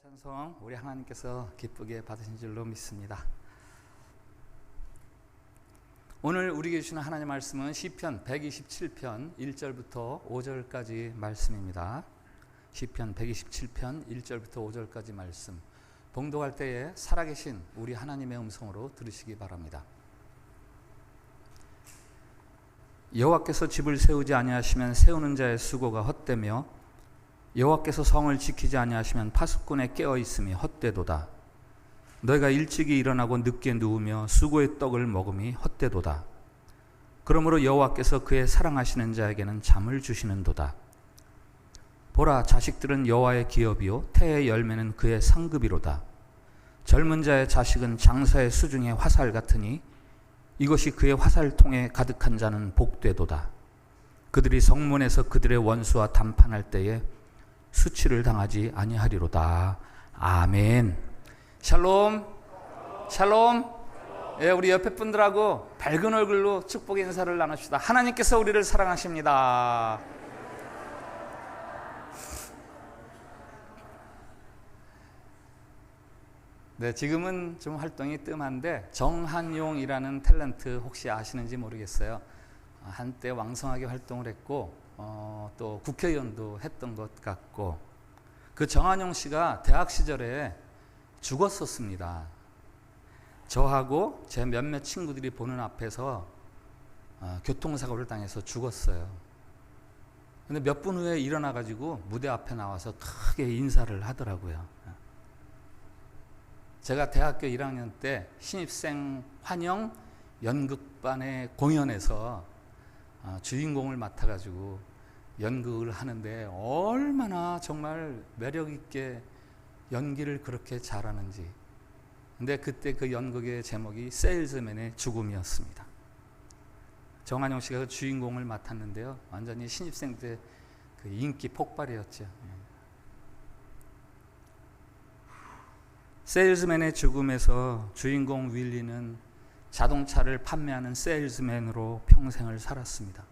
찬송 우리 하나님께서 기쁘게 받으신 줄로 믿습니다. 오늘 우리에게 주시는 하나님의 말씀은 시편 127편 1절부터 5절까지 말씀입니다. 시편 127편 1절부터 5절까지 말씀, 봉독할 때에 살아계신 우리 하나님의 음성으로 들으시기 바랍니다. 여호와께서 집을 세우지 아니하시면 세우는 자의 수고가 헛되며 여호와께서 성을 지키지 아니하시면 파수꾼의 깨어 있음이 헛되도다. 너희가 일찍이 일어나고 늦게 누우며 수고의 떡을 먹음이 헛되도다. 그러므로 여호와께서 그의 사랑하시는 자에게는 잠을 주시는도다. 보라, 자식들은 여호와의 기업이요 태의 열매는 그의 상급이로다. 젊은 자의 자식은 장사의 수중의 화살 같으니 이것이 그의 화살통에 가득한 자는 복되도다. 그들이 성문에서 그들의 원수와 담판할 때에 수치를 당하지 아니하리로다. 아멘. 샬롬. 샬롬. 예, 우리 옆에 분들하고 밝은 얼굴로 축복 인사를 나눕시다. 하나님께서 우리를 사랑하십니다. 네, 지금은 좀 활동이 뜸한데 정한용이라는 탤런트 혹시 아시는지 모르겠어요. 한때 왕성하게 활동을 했고 또 국회의원도 했던 것 같고, 그 정한용 씨가 대학 시절에 죽었었습니다. 저하고 제 몇몇 친구들이 보는 앞에서 교통사고를 당해서 죽었어요. 근데 몇 분 후에 일어나가지고 무대 앞에 나와서 크게 인사를 하더라고요. 제가 대학교 1학년 때 신입생 환영 연극반의 공연에서 주인공을 맡아가지고 연극을 하는데 얼마나 정말 매력 있게 연기를 그렇게 잘하는지. 근데 그때 그 연극의 제목이 세일즈맨의 죽음이었습니다. 정한용 씨가 그 주인공을 맡았는데요, 완전히 신입생 때 그 인기 폭발이었죠. 세일즈맨의 죽음에서 주인공 윌리는 자동차를 판매하는 세일즈맨으로 평생을 살았습니다.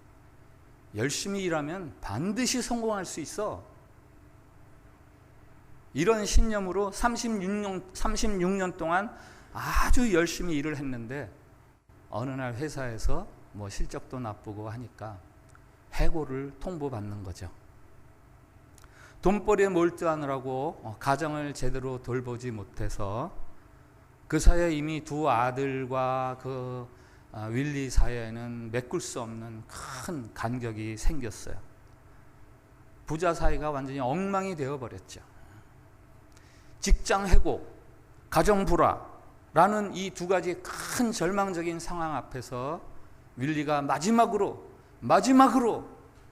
열심히 일하면 반드시 성공할 수 있어. 이런 신념으로 36년 동안 아주 열심히 일을 했는데 어느 날 회사에서 뭐 실적도 나쁘고 하니까 해고를 통보받는 거죠. 돈벌이에 몰두하느라고 가정을 제대로 돌보지 못해서 그 사이에 이미 두 아들과 그 윌리 사이에는 메꿀 수 없는 큰 간격이 생겼어요. 부자 사이가 완전히 엉망이 되어버렸죠. 직장 해고, 가정 불화라는 이 두 가지 큰 절망적인 상황 앞에서 윌리가 마지막으로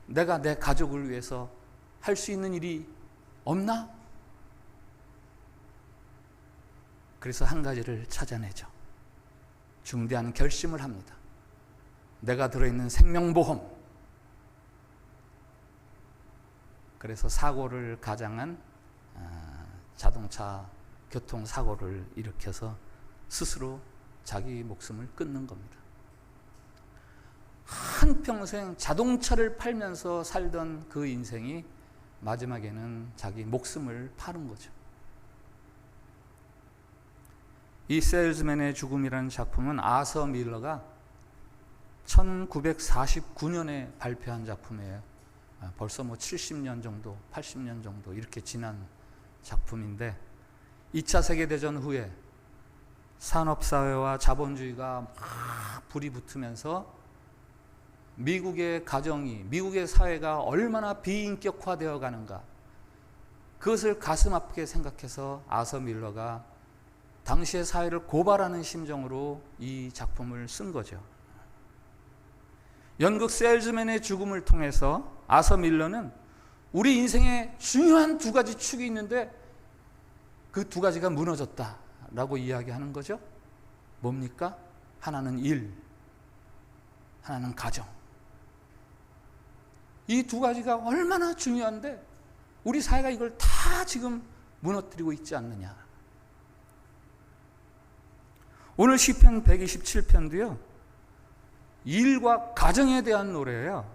내가 내 가족을 위해서 할 수 있는 일이 없나? 그래서 한 가지를 찾아내죠. 중대한 결심을 합니다. 내가 들어있는 생명보험. 그래서 사고를 가장한 자동차 교통사고를 일으켜서 스스로 자기 목숨을 끊는 겁니다. 한평생 자동차를 팔면서 살던 그 인생이 마지막에는 자기 목숨을 파는 거죠. 이 세일즈맨의 죽음이라는 작품은 아서 밀러가 1949년에 발표한 작품이에요. 벌써 뭐 70년 정도, 80년 정도 이렇게 지난 작품인데, 2차 세계대전 후에 산업사회와 자본주의가 막 불이 붙으면서 미국의 가정이, 미국의 사회가 얼마나 비인격화되어 가는가, 그것을 가슴 아프게 생각해서 아서 밀러가 당시의 사회를 고발하는 심정으로 이 작품을 쓴 거죠. 연극 세일즈맨의 죽음을 통해서 아서 밀러는 우리 인생에 중요한 두 가지 축이 있는데 그 두 가지가 무너졌다라고 이야기하는 거죠. 뭡니까? 하나는 일, 하나는 가정. 이 두 가지가 얼마나 중요한데 우리 사회가 이걸 다 지금 무너뜨리고 있지 않느냐. 오늘 시편 127편도요, 일과 가정에 대한 노래예요.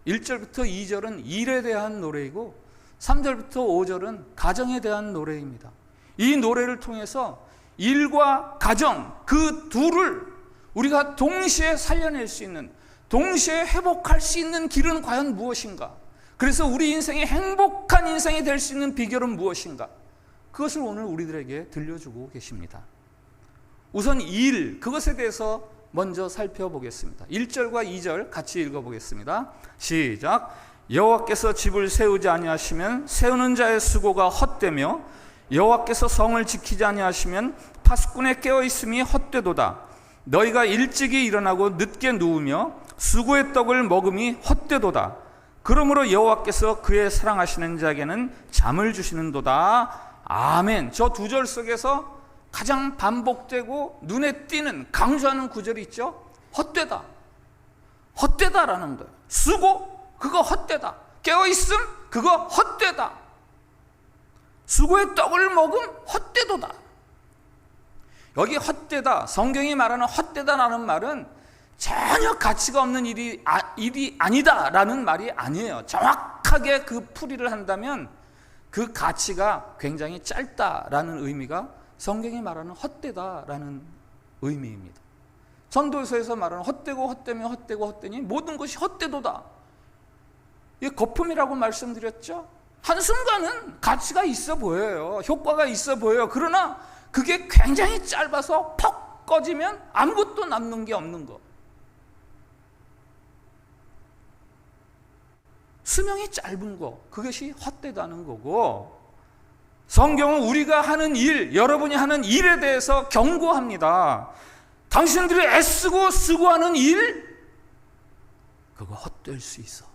1절부터 2절은 일에 대한 노래이고 3절부터 5절은 가정에 대한 노래입니다. 이 노래를 통해서 일과 가정 그 둘을 우리가 동시에 살려낼 수 있는, 동시에 회복할 수 있는 길은 과연 무엇인가? 그래서 우리 인생이 행복한 인생이 될 수 있는 비결은 무엇인가? 그것을 오늘 우리들에게 들려주고 계십니다. 우선 일, 그것에 대해서 먼저 살펴보겠습니다. 1절과 2절 같이 읽어보겠습니다. 시작. 여호와께서 집을 세우지 아니하시면 세우는 자의 수고가 헛되며 여호와께서 성을 지키지 아니하시면 파수꾼의 깨어있음이 헛되도다. 너희가 일찍이 일어나고 늦게 누우며 수고의 떡을 먹음이 헛되도다. 그러므로 여호와께서 그의 사랑하시는 자에게는 잠을 주시는도다. 아멘. 저 두 절 속에서 가장 반복되고 눈에 띄는 강조하는 구절이 있죠. 헛되다. 헛되다라는 거예요. 수고, 그거 헛되다. 깨어있음, 그거 헛되다. 수고의 떡을 먹음 헛되도다. 여기 헛되다, 성경이 말하는 헛되다라는 말은 전혀 가치가 없는 일이 아니다라는 말이 아니에요. 정확하게 그 풀이를 한다면 그 가치가 굉장히 짧다라는 의미가 성경이 말하는 헛되다라는 의미입니다. 전도서에서 말하는 헛되고 헛되며 헛되고 헛되니 모든 것이 헛되도다. 이게 거품이라고 말씀드렸죠. 한순간은 가치가 있어 보여요. 효과가 있어 보여요. 그러나 그게 굉장히 짧아서 퍽 꺼지면 아무것도 남는 게 없는 거. 수명이 짧은 거, 그것이 헛되다는 거고, 성경은 우리가 하는 일, 여러분이 하는 일에 대해서 경고합니다. 당신들이 애쓰고 수고하는 일, 그거 헛될 수 있어.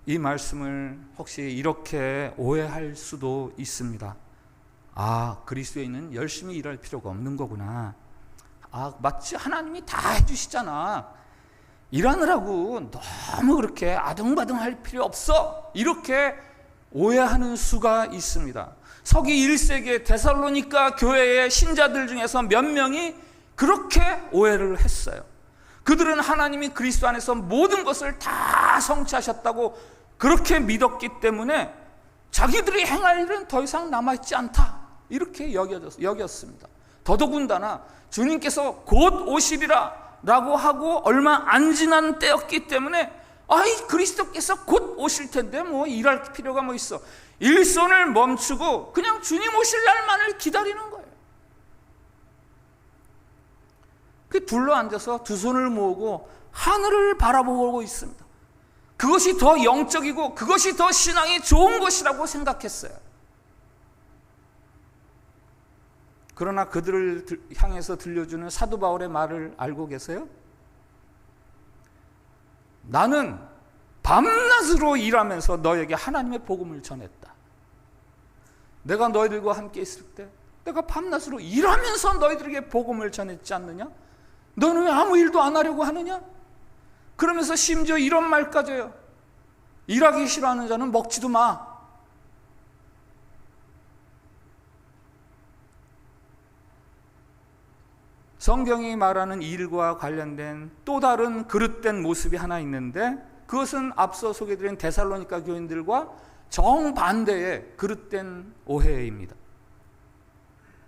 이 말씀을 혹시 이렇게 오해할 수도 있습니다. 아, 그리스도인은 열심히 일할 필요가 없는 거구나. 아, 마치 하나님이 다 해주시잖아. 일하느라고 너무 그렇게 아등바등할 필요 없어. 이렇게 오해하는 수가 있습니다. 서기 1세기의 데살로니가 교회의 신자들 중에서 몇 명이 그렇게 오해를 했어요. 그들은 하나님이 그리스도 안에서 모든 것을 다 성취하셨다고 그렇게 믿었기 때문에 자기들이 행할 일은 더 이상 남아있지 않다, 이렇게 여겼습니다. 더더군다나 주님께서 곧 오시리라 라고 하고 얼마 안 지난 때였기 때문에 그리스도께서 곧 오실 텐데 뭐 일할 필요가 뭐 있어. 일손을 멈추고 그냥 주님 오실 날만을 기다리는 거예요. 그 둘러 앉아서 두 손을 모으고 하늘을 바라보고 있습니다. 그것이 더 영적이고 그것이 더 신앙이 좋은 것이라고 생각했어요. 그러나 그들을 향해서 들려주는 사도 바울의 말을 알고 계세요? 나는 밤낮으로 일하면서 너에게 하나님의 복음을 전했다. 내가 너희들과 함께 있을 때 내가 밤낮으로 일하면서 너희들에게 복음을 전했지 않느냐? 너는 왜 아무 일도 안 하려고 하느냐? 그러면서 심지어 이런 말까지 해요. 일하기 싫어하는 자는 먹지도 마. 성경이 말하는 일과 관련된 또 다른 그릇된 모습이 하나 있는데, 그것은 앞서 소개드린 데살로니가 교인들과 정반대의 그릇된 오해입니다.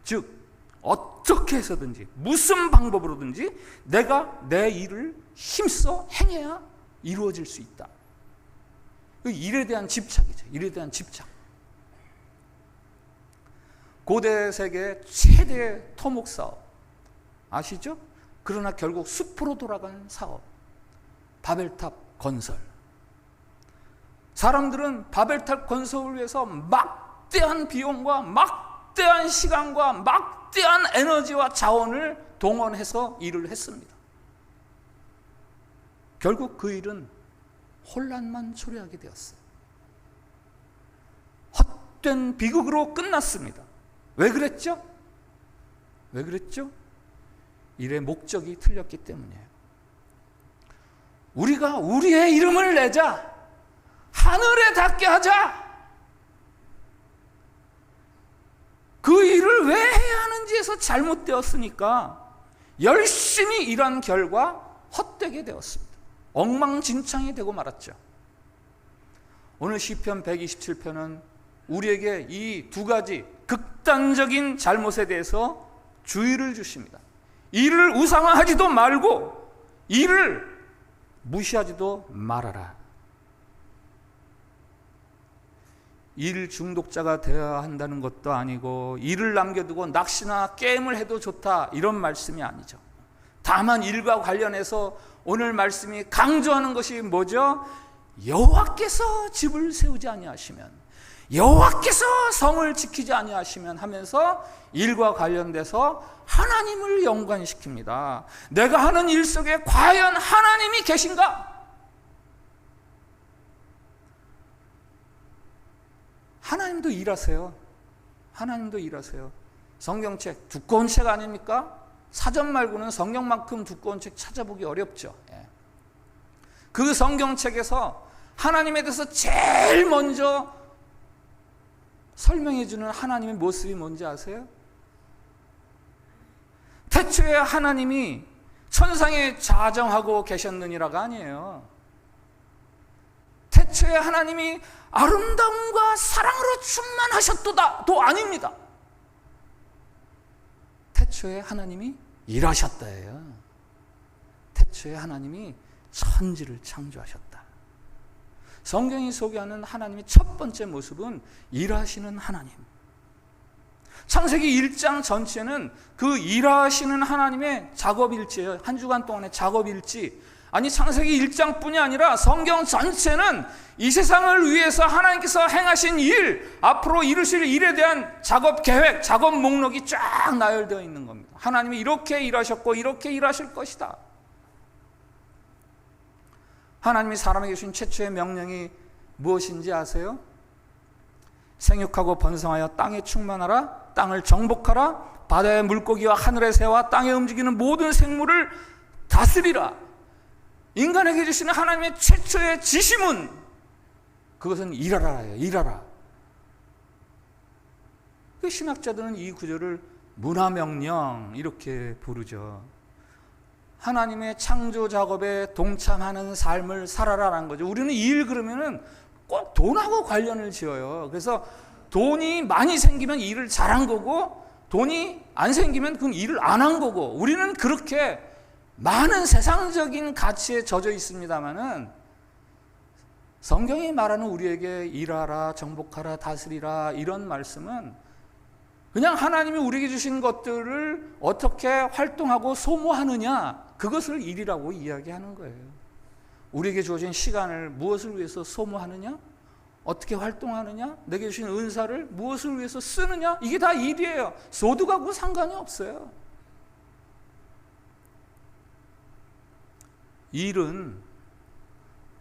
즉 어떻게 해서든지 무슨 방법으로든지 내가 내 일을 힘써 행해야 이루어질 수 있다. 일에 대한 집착이죠. 일에 대한 집착. 고대 세계 최대의 토목 사업 아시죠? 그러나 결국 숲으로 돌아간 사업, 바벨탑 건설. 사람들은 바벨탑 건설을 위해서 막대한 비용과 막대한 시간과 막대한 에너지와 자원을 동원해서 일을 했습니다. 결국 그 일은 혼란만 초래하게 되었어요. 헛된 비극으로 끝났습니다. 왜 그랬죠? 왜 그랬죠? 일의 목적이 틀렸기 때문이에요. 우리가 우리의 이름을 내자, 하늘에 닿게 하자, 그 일을 왜 해야 하는지에서 잘못되었으니까 열심히 일한 결과 헛되게 되었습니다. 엉망진창이 되고 말았죠. 오늘 시편 127편은 우리에게 이 두 가지 극단적인 잘못에 대해서 주의를 주십니다. 이를 우상화하지도 말고 이를 무시하지도 말아라. 일 중독자가 되어야 한다는 것도 아니고 일을 남겨두고 낚시나 게임을 해도 좋다 이런 말씀이 아니죠. 다만 일과 관련해서 오늘 말씀이 강조하는 것이 뭐죠? 여호와께서 집을 세우지 아니하시면, 여호와께서 성을 지키지 아니하시면 하면서 일과 관련돼서 하나님을 연관시킵니다. 내가 하는 일 속에 과연 하나님이 계신가? 하나님도 일하세요. 하나님도 일하세요. 성경책, 두꺼운 책 아닙니까? 사전 말고는 성경만큼 두꺼운 책 찾아보기 어렵죠. 그 성경책에서 하나님에 대해서 제일 먼저 설명해 주는 하나님의 모습이 뭔지 아세요? 태초에 하나님이 천상에 자정하고 계셨느니라가 아니에요. 태초에 하나님이 아름다움과 사랑으로 충만하셨도다도 아닙니다. 태초에 하나님이 일하셨다예요. 태초에 하나님이 천지를 창조하셨다. 성경이 소개하는 하나님의 첫 번째 모습은 일하시는 하나님. 창세기 1장 전체는 그 일하시는 하나님의 작업일지예요. 한 주간 동안의 작업일지. 아니, 창세기 1장뿐이 아니라 성경 전체는 이 세상을 위해서 하나님께서 행하신 일, 앞으로 이루실 일에 대한 작업 계획, 작업 목록이 쫙 나열되어 있는 겁니다. 하나님이 이렇게 일하셨고 이렇게 일하실 것이다. 하나님이 사람에게 주신 최초의 명령이 무엇인지 아세요? 생육하고 번성하여 땅에 충만하라, 땅을 정복하라, 바다의 물고기와 하늘의 새와 땅에 움직이는 모든 생물을 다스리라. 인간에게 주시는 하나님의 최초의 지심은 그것은 일하라예요. 일하라. 그 신학자들은 이 구절을 문화명령 이렇게 부르죠. 하나님의 창조 작업에 동참하는 삶을 살아라라는 거죠. 우리는 일 그러면은 꼭 돈하고 관련을 지어요. 그래서 돈이 많이 생기면 일을 잘한 거고, 돈이 안 생기면 그건 일을 안 한 거고, 우리는 그렇게 많은 세상적인 가치에 젖어 있습니다만은 성경이 말하는 우리에게 일하라, 정복하라, 다스리라 이런 말씀은 그냥 하나님이 우리에게 주신 것들을 어떻게 활동하고 소모하느냐, 그것을 일이라고 이야기하는 거예요. 우리에게 주어진 시간을 무엇을 위해서 소모하느냐, 어떻게 활동하느냐, 내게 주신 은사를 무엇을 위해서 쓰느냐, 이게 다 일이에요. 소득하고 상관이 없어요. 일은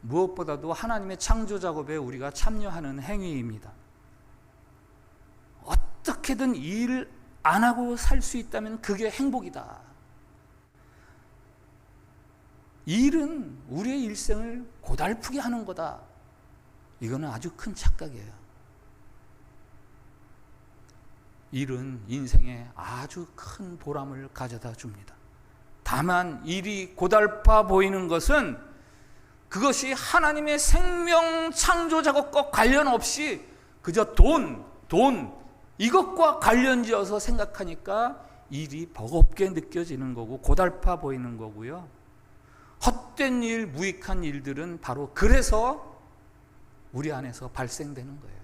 무엇보다도 하나님의 창조 작업에 우리가 참여하는 행위입니다. 어떻게든 일 안 하고 살 수 있다면 그게 행복이다. 일은 우리의 일생을 고달프게 하는 거다. 이거는 아주 큰 착각이에요. 일은 인생에 아주 큰 보람을 가져다 줍니다. 다만 일이 고달파 보이는 것은 그것이 하나님의 생명 창조 작업과 관련 없이 그저 돈 이것과 관련지어서 생각하니까 일이 버겁게 느껴지는 거고 고달파 보이는 거고요. 헛된 일, 무익한 일들은 바로 그래서 우리 안에서 발생되는 거예요.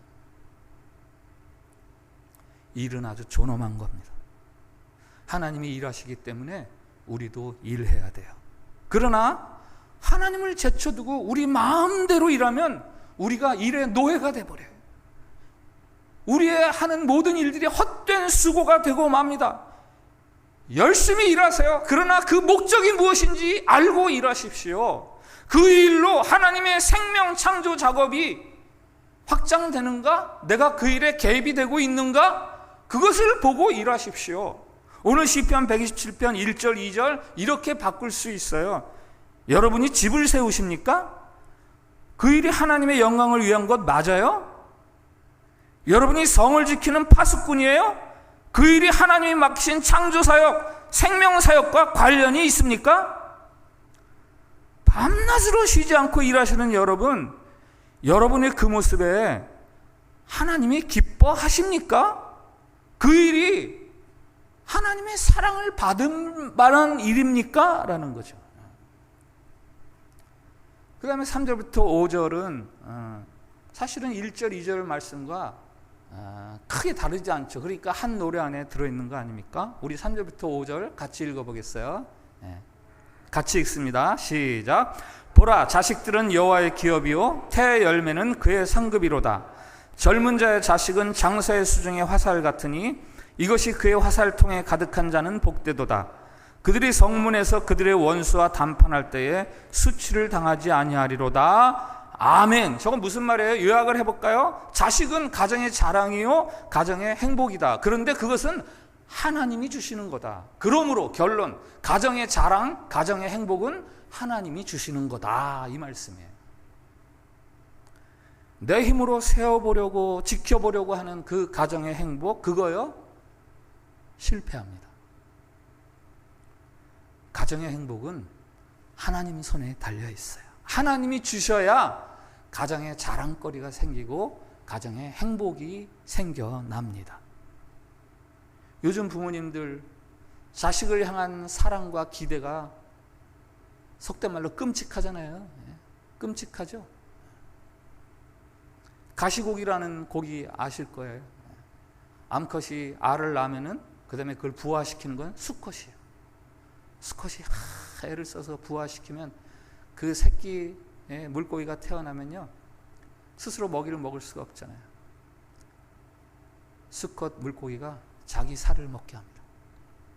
일은 아주 존엄한 겁니다. 하나님이 일하시기 때문에 우리도 일해야 돼요. 그러나 하나님을 제쳐두고 우리 마음대로 일하면 우리가 일의 노예가 돼버려요. 우리의 하는 모든 일들이 헛된 수고가 되고 맙니다. 열심히 일하세요. 그러나 그 목적이 무엇인지 알고 일하십시오. 그 일로 하나님의 생명 창조 작업이 확장되는가? 내가 그 일에 개입이 되고 있는가? 그것을 보고 일하십시오. 오늘 시편 127편 1절 2절 이렇게 바꿀 수 있어요. 여러분이 집을 세우십니까? 그 일이 하나님의 영광을 위한 것 맞아요? 여러분이 성을 지키는 파수꾼이에요? 그 일이 하나님이 맡기신 창조사역, 생명사역과 관련이 있습니까? 밤낮으로 쉬지 않고 일하시는 여러분, 여러분의 그 모습에 하나님이 기뻐하십니까? 그 일이 하나님의 사랑을 받을 만한 일입니까? 라는 거죠. 그 다음에 3절부터 5절은 사실은 1절, 2절 말씀과 크게 다르지 않죠. 그러니까 한 노래 안에 들어있는 거 아닙니까? 우리 3절부터 5절 같이 읽어보겠어요. 같이 읽습니다. 시작. 보라, 자식들은 여호와의 기업이요 태의 열매는 그의 상급이로다. 젊은 자의 자식은 장사의 수중의 화살 같으니 이것이 그의 화살통에 가득한 자는 복되도다. 그들이 성문에서 그들의 원수와 담판할 때에 수치를 당하지 아니하리로다. 아멘. 저건 무슨 말이에요? 요약을 해볼까요? 자식은 가정의 자랑이요 가정의 행복이다. 그런데 그것은 하나님이 주시는 거다. 그러므로 결론, 가정의 자랑, 가정의 행복은 하나님이 주시는 거다. 이 말씀이에요. 내 힘으로 세워보려고 지켜보려고 하는 그 가정의 행복, 그거요 실패합니다. 가정의 행복은 하나님 손에 달려 있어요. 하나님이 주셔야 가정의 자랑거리가 생기고 가정의 행복이 생겨납니다. 요즘 부모님들 자식을 향한 사랑과 기대가 속된 말로 끔찍하잖아요. 끔찍하죠. 가시고기라는 고기 아실 거예요. 암컷이 알을 낳으면은 그 다음에 그걸 부화시키는 건 수컷이에요. 수컷이 애를 써서 부화시키면 그 새끼 물고기가 태어나면요 스스로 먹이를 먹을 수가 없잖아요. 수컷 물고기가 자기 살을 먹게 합니다.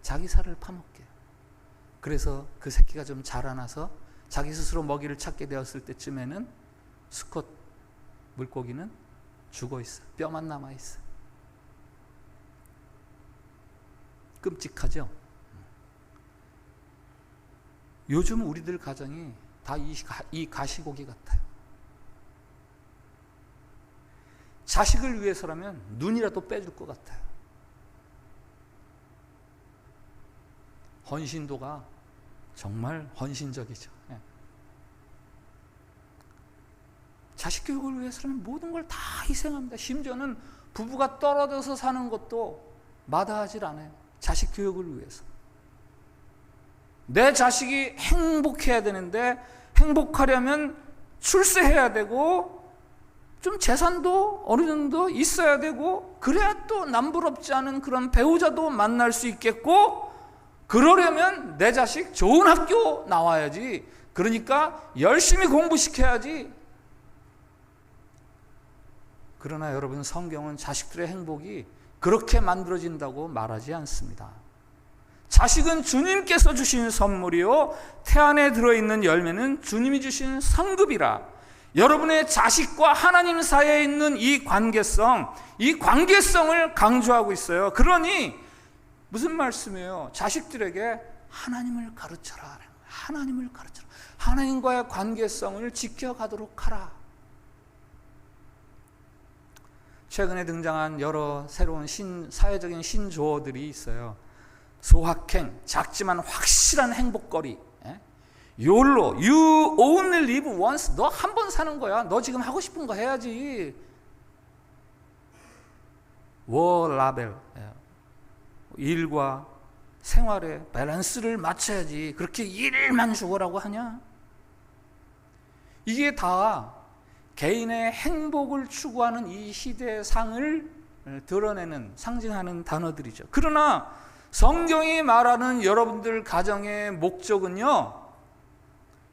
자기 살을 파먹게 해요. 그래서 그 새끼가 좀 자라나서 자기 스스로 먹이를 찾게 되었을 때쯤에는 수컷 물고기는 죽어 있어요. 뼈만 남아 있어요. 끔찍하죠? 요즘 우리들 가정이 다 이 가시고기 같아요. 자식을 위해서라면 눈이라도 빼줄 것 같아요. 헌신도가 정말 헌신적이죠. 자식 교육을 위해서라면 모든 걸 다 희생합니다. 심지어는 부부가 떨어져서 사는 것도 마다하질 않아요. 자식 교육을 위해서. 내 자식이 행복해야 되는데 행복하려면 출세해야 되고 좀 재산도 어느 정도 있어야 되고 그래야 또 남부럽지 않은 그런 배우자도 만날 수 있겠고 그러려면 내 자식 좋은 학교 나와야지. 그러니까 열심히 공부시켜야지. 그러나 여러분, 성경은 자식들의 행복이 그렇게 만들어진다고 말하지 않습니다. 자식은 주님께서 주신 선물이요 태 안에 들어있는 열매는 주님이 주신 상급이라. 여러분의 자식과 하나님 사이에 있는 이 관계성을 강조하고 있어요. 그러니 무슨 말씀이에요? 자식들에게 하나님을 가르쳐라. 하나님을 가르쳐라. 하나님과의 관계성을 지켜가도록 하라. 최근에 등장한 여러 새로운 사회적인 신조어들이 있어요. 소확행, 작지만 확실한 행복거리. YOLO, you only live once. 너 한 번 사는 거야. 너 지금 하고 싶은 거 해야지. 워라벨, 일과 생활의 밸런스를 맞춰야지. 그렇게 일만 죽어라고 하냐? 이게 다 개인의 행복을 추구하는 이 시대의 상을 드러내는, 상징하는 단어들이죠. 그러나 성경이 말하는 여러분들 가정의 목적은요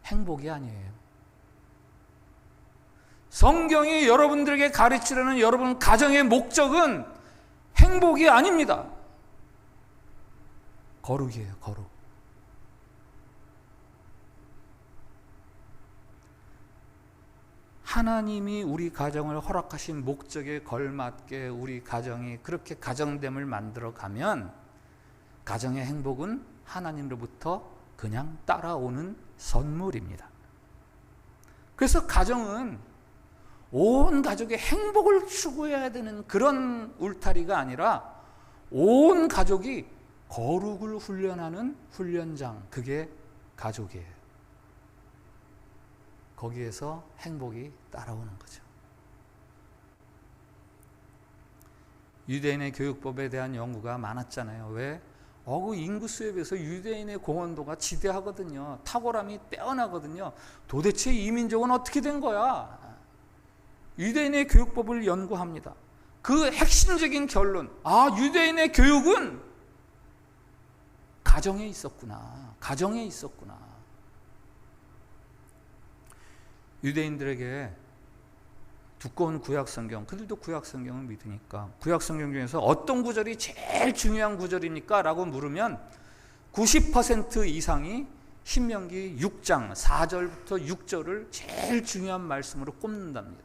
행복이 아니에요. 성경이 여러분들에게 가르치려는 여러분 가정의 목적은 행복이 아닙니다. 거룩이에요. 거룩. 하나님이 우리 가정을 허락하신 목적에 걸맞게 우리 가정이 그렇게 가정됨을 만들어가면 가정의 행복은 하나님으로부터 그냥 따라오는 선물입니다. 그래서 가정은 온 가족의 행복을 추구해야 되는 그런 울타리가 아니라 온 가족이 거룩을 훈련하는 훈련장, 그게 가족이에요. 거기에서 행복이 따라오는 거죠. 유대인의 교육법에 대한 연구가 많았잖아요. 왜? 그 인구수에 비해서 유대인의 공헌도가 지대하거든요. 탁월함이 뛰어나거든요. 도대체 이 민족은 어떻게 된 거야? 유대인의 교육법을 연구합니다. 그 핵심적인 결론, 유대인의 교육은 가정에 있었구나. 가정에 있었구나. 유대인들에게 두꺼운 구약성경, 그들도 구약성경을 믿으니까 구약성경 중에서 어떤 구절이 제일 중요한 구절입니까? 라고 물으면 90% 이상이 신명기 6장 4절부터 6절을 제일 중요한 말씀으로 꼽는답니다.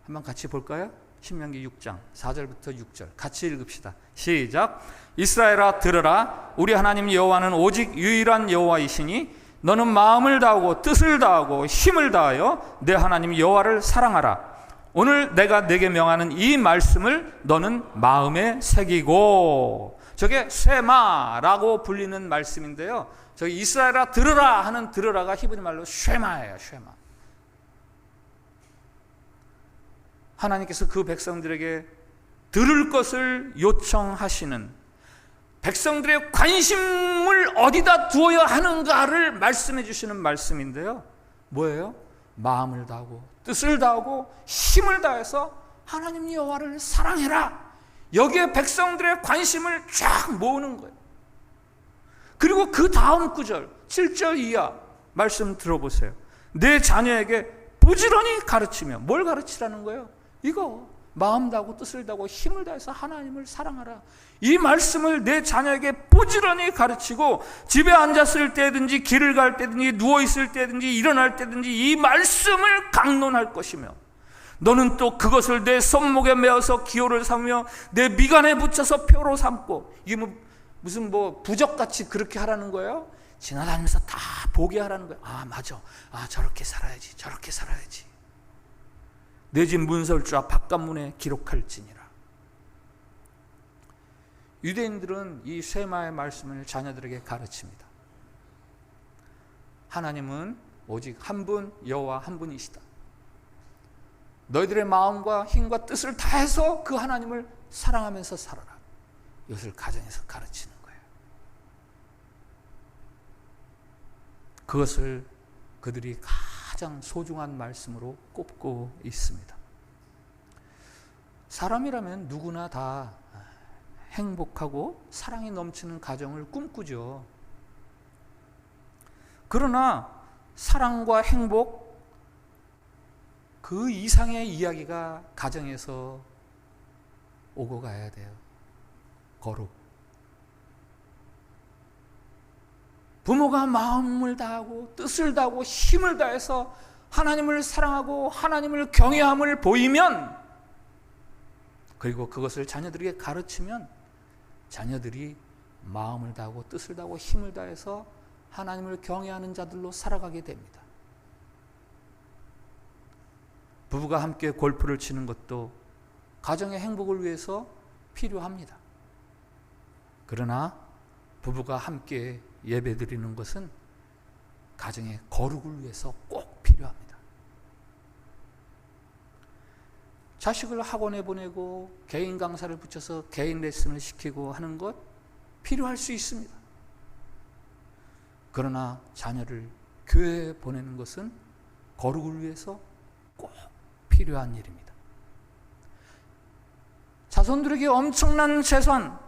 한번 같이 볼까요? 신명기 6장 4절부터 6절 같이 읽읍시다. 시작. 이스라엘아 들으라. 우리 하나님 여호와는 오직 유일한 여호와이시니 너는 마음을 다하고 뜻을 다하고 힘을 다하여 내 하나님 여호와를 사랑하라. 오늘 내가 내게 명하는 이 말씀을 너는 마음에 새기고. 저게 쉐마라고 불리는 말씀인데요, 저기 이스라엘아 들으라 하는 들으라가 히브리 말로 쉐마예요. 쉐마. 하나님께서 그 백성들에게 들을 것을 요청하시는, 백성들의 관심을 어디다 두어야 하는가를 말씀해 주시는 말씀인데요, 뭐예요? 마음을 다하고 뜻을 다하고 힘을 다해서 하나님 여호와를 사랑해라. 여기에 백성들의 관심을 쫙 모으는 거예요. 그리고 그 다음 구절 7절 이하 말씀 들어보세요. 내 자녀에게 부지런히 가르치며. 뭘 가르치라는 거예요? 이거 마음 다하고 뜻을 다하고 힘을 다해서 하나님을 사랑하라. 이 말씀을 내 자녀에게 부지런히 가르치고 집에 앉았을 때든지 길을 갈 때든지 누워있을 때든지 일어날 때든지 이 말씀을 강론할 것이며, 너는 또 그것을 내 손목에 메어서 기호를 삼으며 내 미간에 붙여서 표로 삼고. 이게 무슨 부적같이 그렇게 하라는 거예요? 지나다니면서 다 보게 하라는 거예요. 맞아, 저렇게 살아야지, 저렇게 살아야지. 내 집 문설주와 바깥문에 기록할지니라. 유대인들은 이 쉐마의 말씀을 자녀들에게 가르칩니다. 하나님은 오직 한 분, 여호와 한 분이시다. 너희들의 마음과 힘과 뜻을 다해서 그 하나님을 사랑하면서 살아라. 이것을 가정에서 가르치는 거예요. 그것을 그들이 가장 소중한 말씀으로 꼽고 있습니다. 사람이라면 누구나 다 행복하고 사랑이 넘치는 가정을 꿈꾸죠. 그러나 사랑과 행복 그 이상의 이야기가 가정에서 오고 가야 돼요. 거룩. 부모가 마음을 다하고 뜻을 다하고 힘을 다해서 하나님을 사랑하고 하나님을 경외함을 보이면, 그리고 그것을 자녀들에게 가르치면 자녀들이 마음을 다하고 뜻을 다하고 힘을 다해서 하나님을 경외하는 자들로 살아가게 됩니다. 부부가 함께 골프를 치는 것도 가정의 행복을 위해서 필요합니다. 그러나 부부가 함께 예배드리는 것은 가정의 거룩을 위해서 꼭 필요합니다. 자식을 학원에 보내고 개인 강사를 붙여서 개인 레슨을 시키고 하는 것 필요할 수 있습니다. 그러나 자녀를 교회에 보내는 것은 거룩을 위해서 꼭 필요한 일입니다. 자손들에게 엄청난 재산,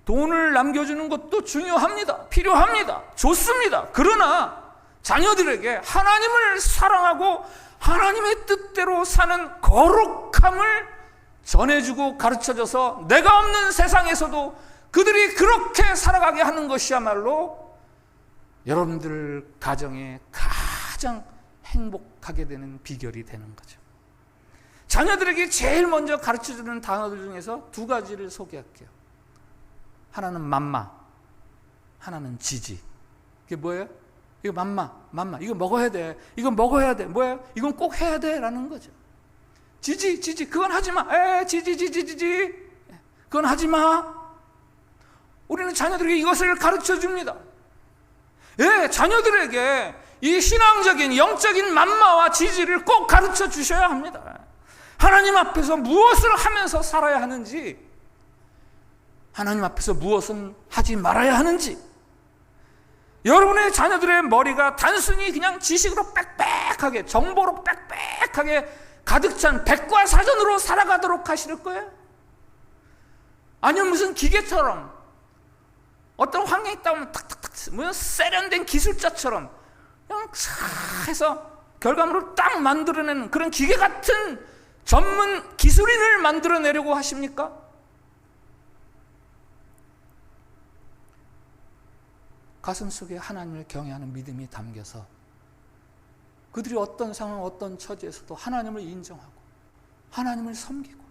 돈을 남겨주는 것도 중요합니다. 필요합니다. 좋습니다. 그러나 자녀들에게 하나님을 사랑하고 하나님의 뜻대로 사는 거룩함을 전해주고 가르쳐줘서 내가 없는 세상에서도 그들이 그렇게 살아가게 하는 것이야말로 여러분들 가정에 가장 행복하게 되는 비결이 되는 거죠. 자녀들에게 제일 먼저 가르쳐주는 단어들 중에서 두 가지를 소개할게요. 하나는 맘마, 하나는 지지. 이게 뭐예요? 이거 맘마. 이거 먹어야 돼. 이거 먹어야 돼. 뭐예요? 이건 꼭 해야 돼. 라는 거죠. 지지. 그건 하지 마. 지지. 그건 하지 마. 우리는 자녀들에게 이것을 가르쳐 줍니다. 자녀들에게 이 신앙적인 영적인 만마와 지지를 꼭 가르쳐 주셔야 합니다. 하나님 앞에서 무엇을 하면서 살아야 하는지, 하나님 앞에서 무엇은 하지 말아야 하는지, 여러분의 자녀들의 머리가 단순히 그냥 지식으로 빽빽하게, 정보로 빽빽하게 가득 찬 백과사전으로 살아가도록 하실 거예요? 아니면 무슨 기계처럼 어떤 환경이 있다 보면 탁탁탁 무슨 세련된 기술자처럼 그냥 싹 해서 결과물을 딱 만들어내는 그런 기계 같은 전문 기술인을 만들어내려고 하십니까? 가슴속에 하나님을 경외하는 믿음이 담겨서 그들이 어떤 상황, 어떤 처지에서도 하나님을 인정하고 하나님을 섬기고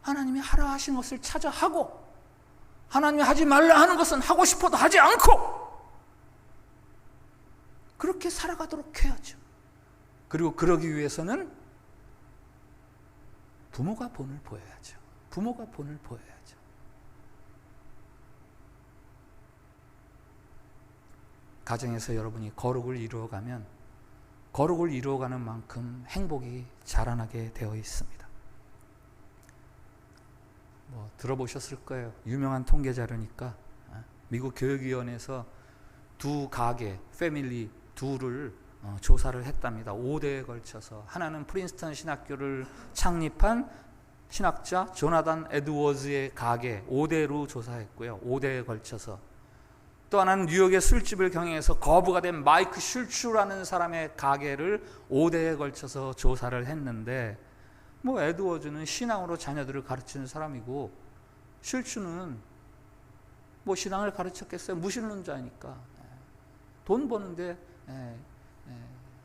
하나님이 하라 하신 것을 찾아 하고 하나님이 하지 말라 하는 것은 하고 싶어도 하지 않고 그렇게 살아가도록 해야죠. 그리고 그러기 위해서는 부모가 본을 보여야죠. 부모가 본을 보여야죠. 가정에서 여러분이 거룩을 이루어가면 거룩을 이루어가는 만큼 행복이 자라나게 되어 있습니다. 들어보셨을 거예요. 유명한 통계 자료니까 미국 교육위원회에서 두 가게, 패밀리 둘을 조사를 했답니다. 5대에 걸쳐서. 하나는 프린스턴 신학교를 창립한 신학자 조나단 에드워즈의 가게 5대로 조사했고요. 5대에 걸쳐서. 또 하나는 뉴욕의 술집을 경영해서 거부가 된 마이크 슐츠라는 사람의 가게를 5대에 걸쳐서 조사를 했는데 에드워즈는 신앙으로 자녀들을 가르치는 사람이고 슐츠는 신앙을 가르쳤겠어요? 무신론자니까 돈 버는데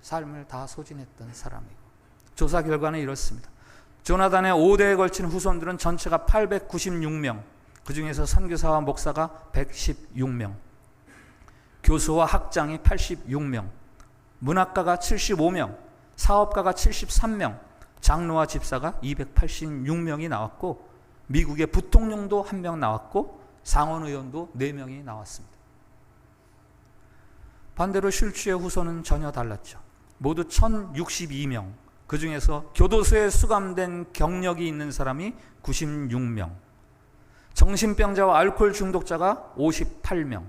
삶을 다 소진했던 사람이고. 조사 결과는 이렇습니다. 조나단의 5대에 걸친 후손들은 전체가 896명, 그 중에서 선교사와 목사가 116명, 교수와 학장이 86명, 문학가가 75명, 사업가가 73명, 장로와 집사가 286명이 나왔고 미국의 부통령도 1명 나왔고 상원의원도 4명이 나왔습니다. 반대로 슐츠의 후손은 전혀 달랐죠. 모두 1062명, 그 중에서 교도소에 수감된 경력이 있는 사람이 96명, 정신병자와 알코올 중독자가 58명,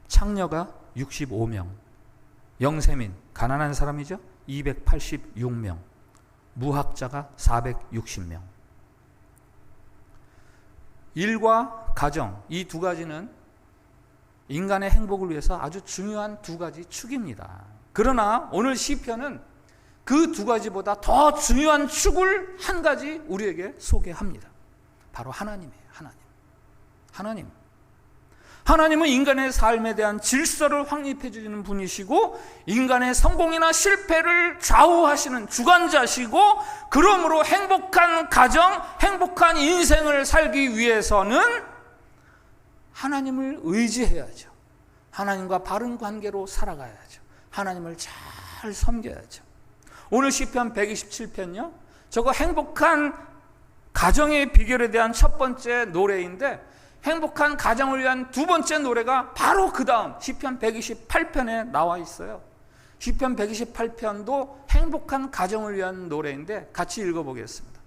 창녀가 65명, 영세민, 가난한 사람이죠, 286명, 무학자가 460명. 일과 가정, 이 두 가지는 인간의 행복을 위해서 아주 중요한 두 가지 축입니다. 그러나 오늘 시편은 그 두 가지보다 더 중요한 축을 한 가지 우리에게 소개합니다. 바로 하나님이에요. 하나님은 인간의 삶에 대한 질서를 확립해 주시는 분이시고 인간의 성공이나 실패를 좌우하시는 주관자시고 그러므로 행복한 가정, 행복한 인생을 살기 위해서는 하나님을 의지해야죠. 하나님과 바른 관계로 살아가야죠. 하나님을 잘 섬겨야죠. 오늘 시편 127편요. 저거 행복한 가정의 비결에 대한 첫 번째 노래인데 행복한 가정을 위한 두 번째 노래가 바로 그 다음 시편 128편에 나와 있어요. 시편 128편도 행복한 가정을 위한 노래인데 같이 읽어보겠습니다.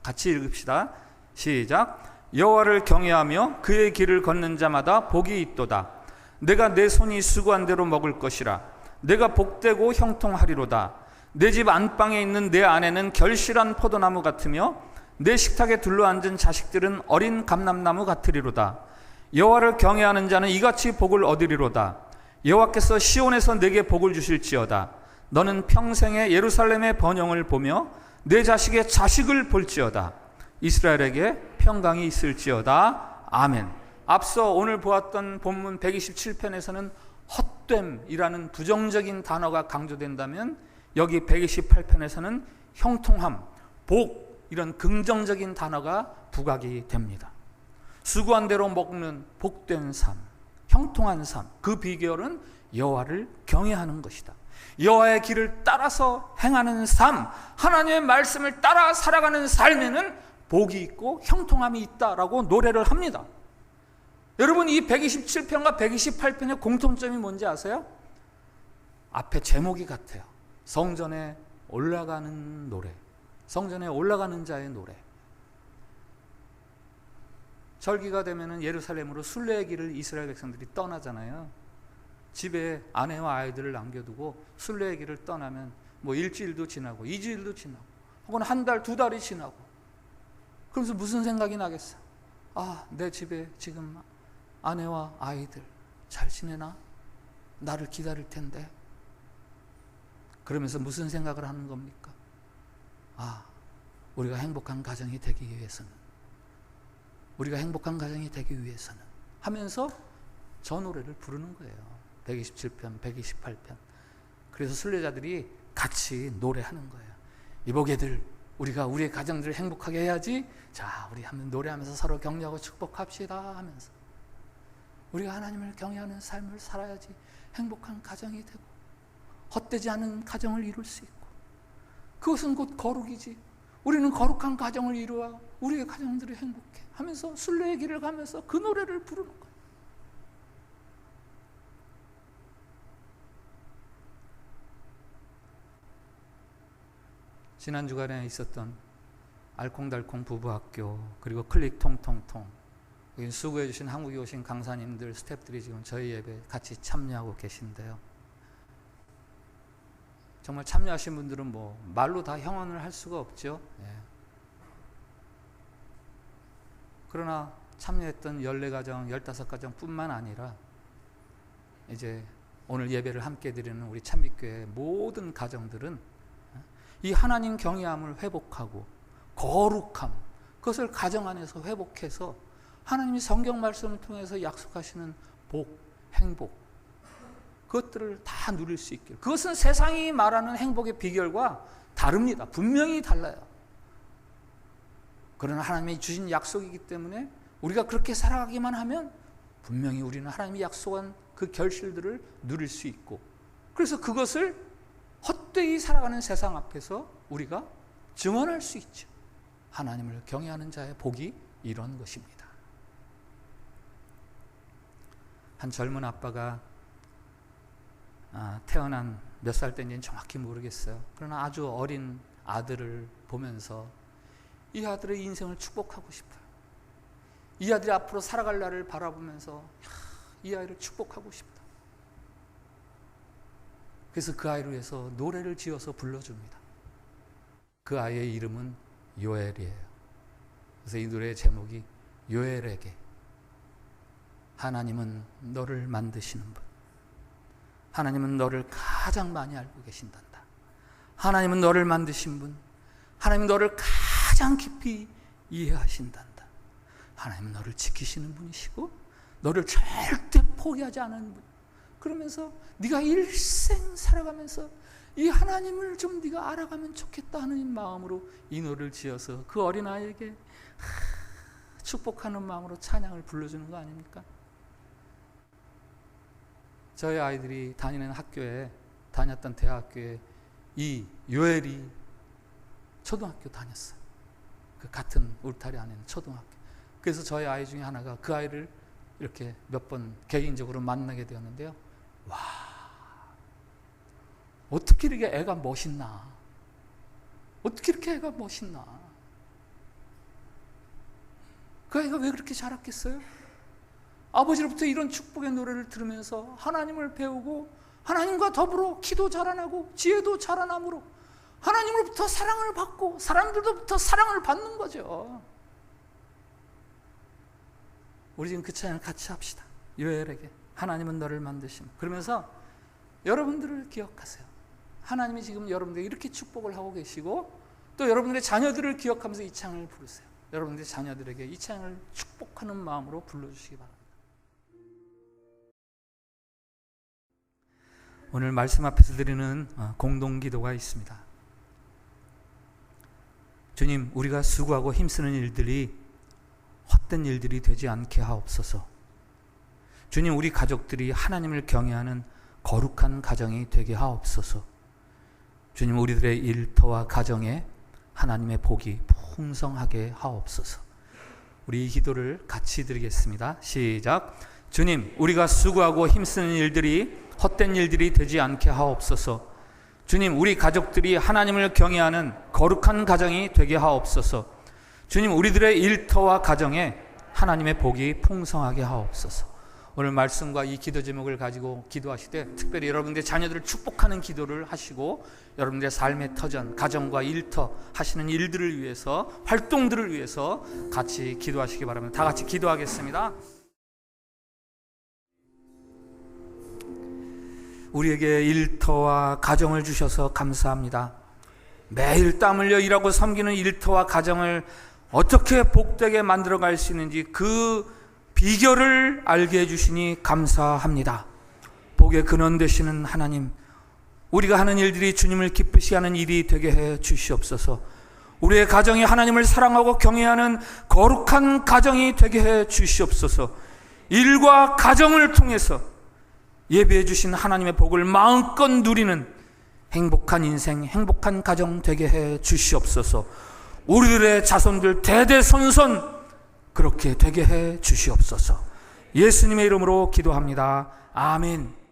같이 읽읍시다. 시작. 여호와를 경외하며 그의 길을 걷는 자마다 복이 있도다. 내가 내 손이 수고한 대로 먹을 것이라. 내가 복되고 형통하리로다. 내 집 안방에 있는 내 아내는 결실한 포도나무 같으며 내 식탁에 둘러앉은 자식들은 어린 감람나무 같으리로다. 여호와를 경외하는 자는 이같이 복을 얻으리로다. 여호와께서 시온에서 내게 복을 주실지어다. 너는 평생에 예루살렘의 번영을 보며 내 자식의 자식을 볼지어다. 이스라엘에게 평강이 있을지어다. 아멘. 앞서 오늘 보았던 본문 127편에서는 헛됨이라는 부정적인 단어가 강조된다면 여기 128편에서는 형통함, 복, 이런 긍정적인 단어가 부각이 됩니다. 수고한 대로 먹는 복된 삶, 형통한 삶, 그 비결은 여호와를 경외하는 것이다. 여호와의 길을 따라서 행하는 삶, 하나님의 말씀을 따라 살아가는 삶에는 복이 있고 형통함이 있다라고 노래를 합니다. 여러분 이 127편과 128편의 공통점이 뭔지 아세요? 앞에 제목이 같아요. 성전에 올라가는 노래, 성전에 올라가는 자의 노래. 절기가 되면은 예루살렘으로 순례의 길을 이스라엘 백성들이 떠나잖아요. 집에 아내와 아이들을 남겨두고 순례의 길을 떠나면 뭐 일주일도 지나고 2주일도 지나고 혹은 한 달, 2달이 지나고, 그러면서 무슨 생각이 나겠어요? 아, 내 집에 지금 아내와 아이들 잘 지내나? 나를 기다릴 텐데. 그러면서 무슨 생각을 하는 겁니까? 아, 우리가 행복한 가정이 되기 위해서는, 우리가 행복한 가정이 되기 위해서는 하면서 저 노래를 부르는 거예요. 127편, 128편. 그래서 순례자들이 같이 노래하는 거예요. 이보게들, 우리가 우리의 가정들을 행복하게 해야지. 자, 우리 한번 노래하면서 서로 격려하고 축복합시다 하면서, 우리가 하나님을 경외하는 삶을 살아야지 행복한 가정이 되고 헛되지 않은 가정을 이룰 수 있고, 그것은 곧 거룩이지. 우리는 거룩한 가정을 이루어 우리의 가정들이 행복해 하면서 순례의 길을 가면서 그 노래를 부르는 거예요. 지난 주간에 있었던 알콩달콩 부부학교, 그리고 클릭 통통통, 여기 수고해 주신 한국에 오신 강사님들, 스태프들이 지금 저희 예배 같이 참여하고 계신데요. 정말 참여하신 분들은 뭐 말로 다 형언을 할 수가 없죠. 예. 그러나 참여했던 14가정, 15가정 뿐만 아니라 이제 오늘 예배를 함께 드리는 우리 찬빛교회 모든 가정들은 이 하나님 경외함을 회복하고 거룩함, 그것을 가정 안에서 회복해서 하나님이 성경 말씀을 통해서 약속하시는 복, 행복, 그것들을 다 누릴 수 있길. 그것은 세상이 말하는 행복의 비결과 다릅니다. 분명히 달라요. 그러나 하나님이 주신 약속이기 때문에 우리가 그렇게 살아가기만 하면 분명히 우리는 하나님이 약속한 그 결실들을 누릴 수 있고, 그래서 그것을 헛되이 살아가는 세상 앞에서 우리가 증언할 수 있죠. 하나님을 경외하는 자의 복이 이런 것입니다. 한 젊은 아빠가 태어난 몇 살 때인지는 정확히 모르겠어요. 그러나 아주 어린 아들을 보면서 이 아들의 인생을 축복하고 싶어요. 이 아들이 앞으로 살아갈 날을 바라보면서 이 아이를 축복하고 싶다. 그래서 그 아이를 위해서 노래를 지어서 불러줍니다. 그 아이의 이름은 요엘이에요. 그래서 이 노래의 제목이 요엘에게, 하나님은 너를 만드시는 분, 하나님은 너를 가장 많이 알고 계신단다. 하나님은 너를 만드신 분, 하나님은 너를 가장 깊이 이해하신단다. 하나님은 너를 지키시는 분이시고 너를 절대 포기하지 않은 분. 그러면서 네가 일생 살아가면서 이 하나님을 좀 네가 알아가면 좋겠다 하는 마음으로 이 노래를 지어서 그 어린아이에게 축복하는 마음으로 찬양을 불러주는 거 아닙니까? 저희 아이들이 다니는 학교에, 다녔던 대학교에 이 요엘이 초등학교 다녔어요. 그 같은 울타리 안에 있는 초등학교. 그래서 저희 아이 중에 하나가 그 아이를 이렇게 몇 번 개인적으로 만나게 되었는데요. 와, 어떻게 이렇게 애가 멋있나? 어떻게 이렇게 애가 멋있나? 그 아이가 왜 그렇게 자랐겠어요? 아버지로부터 이런 축복의 노래를 들으면서 하나님을 배우고 하나님과 더불어 기도 자라나고 지혜도 자라나므로 하나님으로부터 사랑을 받고 사람들로부터 사랑을 받는 거죠. 우리 지금 그 찬양 같이 합시다. 요엘에게, 하나님은 너를 만드심. 그러면서 여러분들을 기억하세요. 하나님이 지금 여러분들에게 이렇게 축복을 하고 계시고 또 여러분들의 자녀들을 기억하면서 이 찬양을 부르세요. 여러분들의 자녀들에게 이 찬양을 축복하는 마음으로 불러주시기 바랍니다. 오늘 말씀 앞에서 드리는 공동기도가 있습니다. 주님, 우리가 수고하고 힘쓰는 일들이 헛된 일들이 되지 않게 하옵소서. 주님, 우리 가족들이 하나님을 경외하는 거룩한 가정이 되게 하옵소서. 주님, 우리들의 일터와 가정에 하나님의 복이 풍성하게 하옵소서. 우리 이 기도를 같이 드리겠습니다. 시작. 주님, 우리가 수고하고 힘쓰는 일들이 헛된 일들이 되지 않게 하옵소서. 주님, 우리 가족들이 하나님을 경외하는 거룩한 가정이 되게 하옵소서. 주님, 우리들의 일터와 가정에 하나님의 복이 풍성하게 하옵소서. 오늘 말씀과 이 기도 제목을 가지고 기도하실 때 특별히 여러분들의 자녀들을 축복하는 기도를 하시고 여러분들의 삶의 터전, 가정과 일터 하시는 일들을 위해서, 활동들을 위해서 같이 기도하시기 바랍니다. 다 같이 기도하겠습니다. 우리에게 일터와 가정을 주셔서 감사합니다. 매일 땀 흘려 일하고 섬기는 일터와 가정을 어떻게 복되게 만들어갈 수 있는지 그 비결을 알게 해주시니 감사합니다. 복의 근원 되시는 하나님, 우리가 하는 일들이 주님을 기쁘시게 하는 일이 되게 해 주시옵소서. 우리의 가정이 하나님을 사랑하고 경외하는 거룩한 가정이 되게 해 주시옵소서. 일과 가정을 통해서 예배해 주신 하나님의 복을 마음껏 누리는 행복한 인생, 행복한 가정 되게 해 주시옵소서. 우리들의 자손들 대대손손 그렇게 되게 해 주시옵소서. 예수님의 이름으로 기도합니다. 아멘.